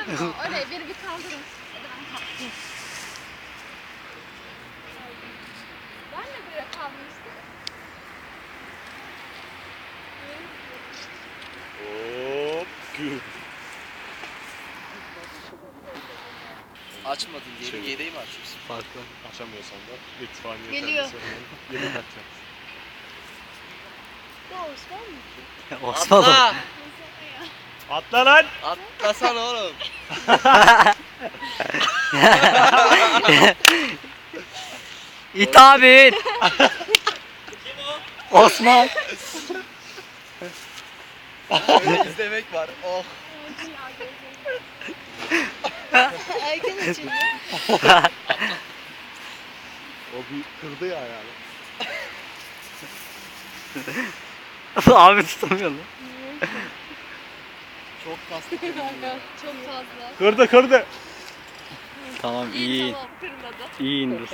mi? Öyle beni bir kaldırın. Ben de buraya kalmıştım. Hop. Güm. Açmadın diye Şey- yedeği mi açıyorsun? Farklı. Açamıyorsan da itfaiye Geliyor. Yemin atacağım. Bu Osman mı? Osmanlı. Atla! Atla lan. Atlasana oğlum. İt abi it. Osman. İzlemek var. Oh. Erken açıldı. O bir kırdı ya yani. Abi tutamıyor lan. Çok kaslı. Çok fazla. Kırdı kırdı. Tamam iyi. Tamam kırmadı. İyi indir.